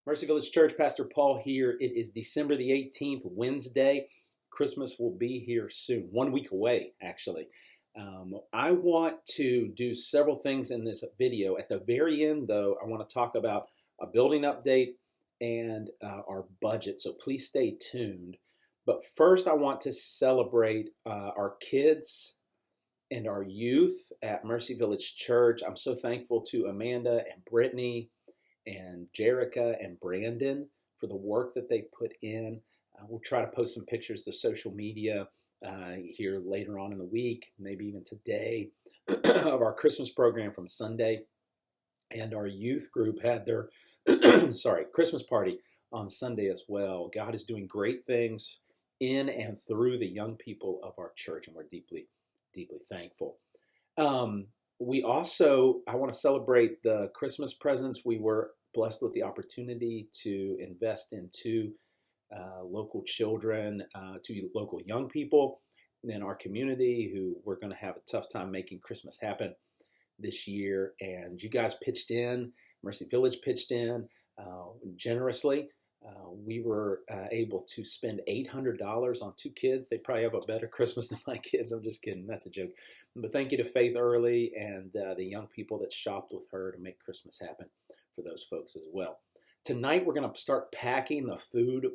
Mercy Village Church, Pastor Paul here. It is December the 18th, Wednesday. Christmas will be here soon, 1 week away, actually. I want to do several things in this video. At the very end, though, I want to talk about a building update and our budget, so please stay tuned. But first, I want to celebrate our kids and our youth at Mercy Village Church. I'm so thankful to Amanda and Brittany and Jerica and Brandon for the work that they put in. We'll try to post some pictures to social media here later on in the week, maybe even today, of our Christmas program from Sunday. And our youth group had their Christmas party on Sunday as well. God is doing great things in and through the young people of our church, and we're deeply, deeply thankful. I want to celebrate the Christmas presents. We were blessed with the opportunity to invest in two local children, two local young people in our community who were going to have a tough time making Christmas happen this year. And you guys pitched in, Mercy Village pitched in generously. We were able to spend $800 on two kids. They probably have a better Christmas than my kids. I'm just kidding. That's a joke. But thank you to Faith Early and the young people that shopped with her to make Christmas happen for those folks as well. Tonight, we're going to start packing the food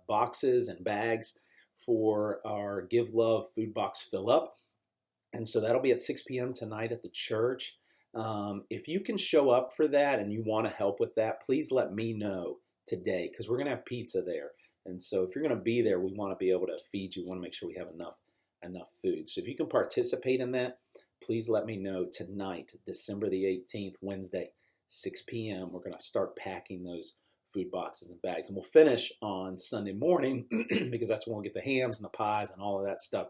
boxes and bags for our Give Love food box fill up. And so that'll be at 6 p.m. tonight at the church. If you can show up for that and you want to help with that, please let me know today, because we're going to have pizza there. And so if you're going to be there, we want to be able to feed you. We want to make sure we have enough food. So if you can participate in that, please let me know tonight, December the 18th, Wednesday, 6 p.m. We're going to start packing those food boxes and bags. And we'll finish on Sunday morning because that's when we'll get the hams and the pies and all of that stuff,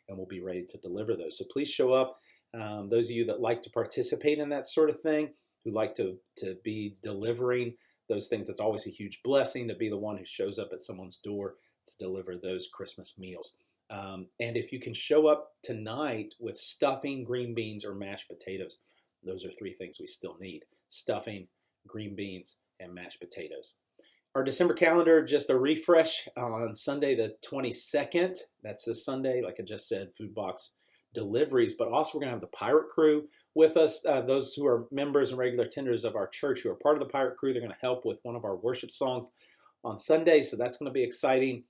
and we'll be ready to deliver those. So please show up. Those of you that like to participate in that sort of thing, who like to be delivering those things, it's always a huge blessing to be the one who shows up at someone's door to deliver those Christmas meals. And if you can show up tonight with stuffing, green beans, or mashed potatoes, those are three things we still need: stuffing, green beans, and mashed potatoes. Our December calendar, just a refresh on Sunday the 22nd. That's this Sunday, like I just said, food box deliveries, but also we're going to have the Pirate Crew with us. Those who are members and regular attenders of our church who are part of the Pirate Crew, they're going to help with one of our worship songs on Sunday, so that's going to be exciting.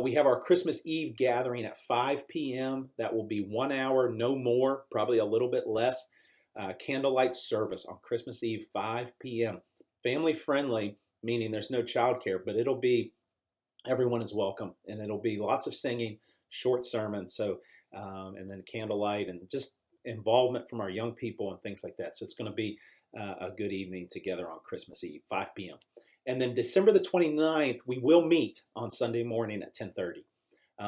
We have our Christmas Eve gathering at 5 p.m. That will be 1 hour, no more, probably a little bit less. Candlelight service on Christmas Eve, 5 p.m. Family friendly, meaning there's no childcare, but it'll be, everyone is welcome, and it'll be lots of singing, short sermons, and then candlelight and just involvement from our young people and things like that. So it's going to be a good evening together on Christmas Eve, 5 p.m. And then December the 29th, we will meet on Sunday morning at 10:30.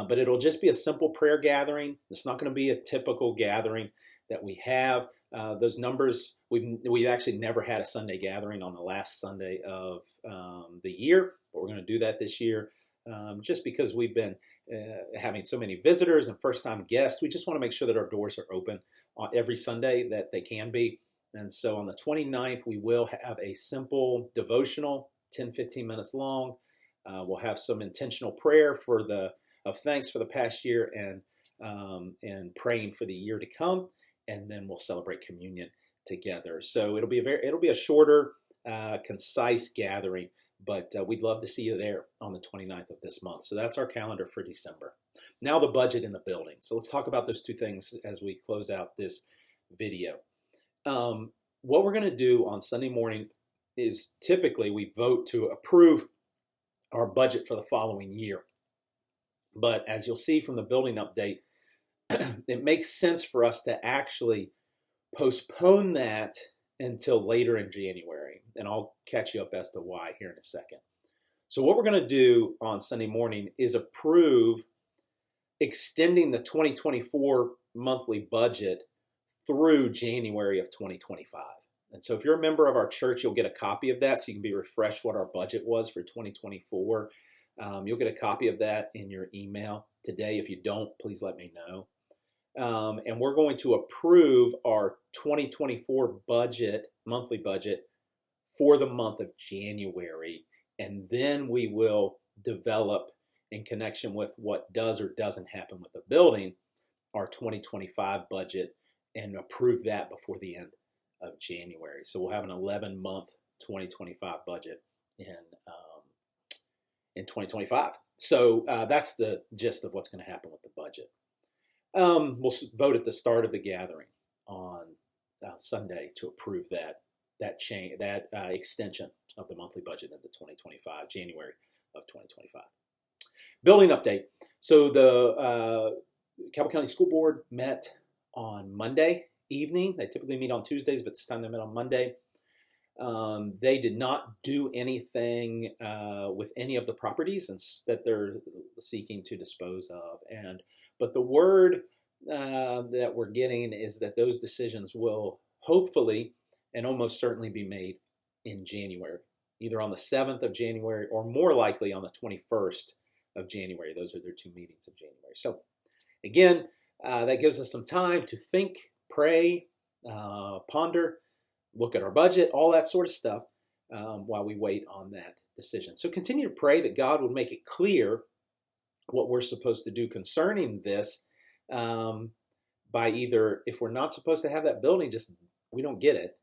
But it'll just be a simple prayer gathering. It's not going to be a typical gathering that we have. Those numbers, we've actually never had a Sunday gathering on the last Sunday of the year, but we're going to do that this year just because we've been having so many visitors and first-time guests. We just want to make sure that our doors are open on every Sunday that they can be. And so on the 29th, we will have a simple devotional, 10-15 minutes long. We'll have some intentional prayer of thanks for the past year and praying for the year to come. And then we'll celebrate communion together. So it'll be a shorter, concise gathering, but we'd love to see you there on the 29th of this month. So that's our calendar for December. Now the budget in the building. So let's talk about those two things as we close out this video. What we're going to do on Sunday morning is typically we vote to approve our budget for the following year. But as you'll see from the building update, it makes sense for us to actually postpone that until later in January. And I'll catch you up as to why here in a second. So what we're going to do on Sunday morning is approve extending the 2024 monthly budget through January of 2025. And so if you're a member of our church, you'll get a copy of that so you can be refreshed what our budget was for 2024. You'll get a copy of that in your email today. If you don't, please let me know. And we're going to approve our 2024 budget, monthly budget, for the month of January and then we will develop, in connection with what does or doesn't happen with the building, our 2025 budget and approve that before the end of January. So we'll have an 11-month 2025 budget in 2025. So that's the gist of what's going to happen with the budget. We'll vote at the start of the gathering on Sunday to approve that extension of the monthly budget into 2025, January of 2025. Building update. So the Cabell County School Board met on Monday evening. They typically meet on Tuesdays, but this time they met on Monday. They did not do anything with any of the properties that they're seeking to dispose of. But the word that we're getting is that those decisions will hopefully and almost certainly be made in January, either on the 7th of January or more likely on the 21st of January. Those are their 2 meetings of January. So again, that gives us some time to think, pray, ponder, look at our budget, all that sort of stuff while we wait on that decision. So continue to pray that God would make it clear what we're supposed to do concerning this by either, if we're not supposed to have that building, just we don't get it.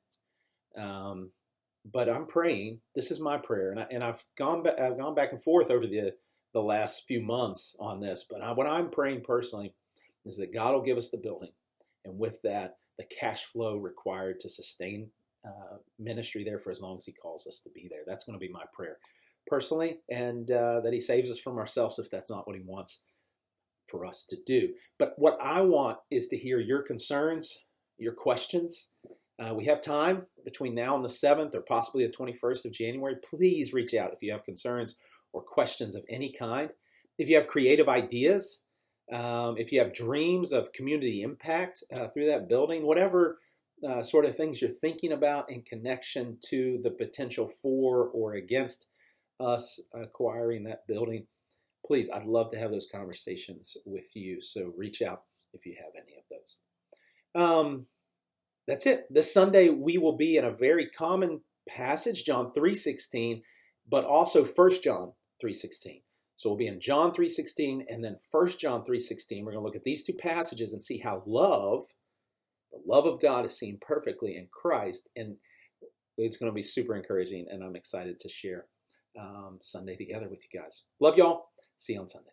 But I'm praying. This is my prayer, and I've gone back and forth over the last few months on this. But what I'm praying personally is that God will give us the building, and with that, the cash flow required to sustain ministry there for as long as He calls us to be there. That's going to be my prayer personally, and that He saves us from ourselves if that's not what He wants for us to do. But what I want is to hear your concerns, your questions. We have time between now and the 7th or possibly the 21st of January. Please reach out if you have concerns or questions of any kind. If you have creative ideas, if you have dreams of community impact through that building, whatever sort of things you're thinking about in connection to the potential for or against us acquiring that building, please, I'd love to have those conversations with you. So reach out if you have any of those. That's it. This Sunday, we will be in a very common passage, John 3:16, but also 1 John 3:16. So we'll be in John 3:16 and then 1 John 3:16. We're going to look at these 2 passages and see how the love of God is seen perfectly in Christ. And it's going to be super encouraging, and I'm excited to share Sunday together with you guys. Love y'all. See you on Sunday.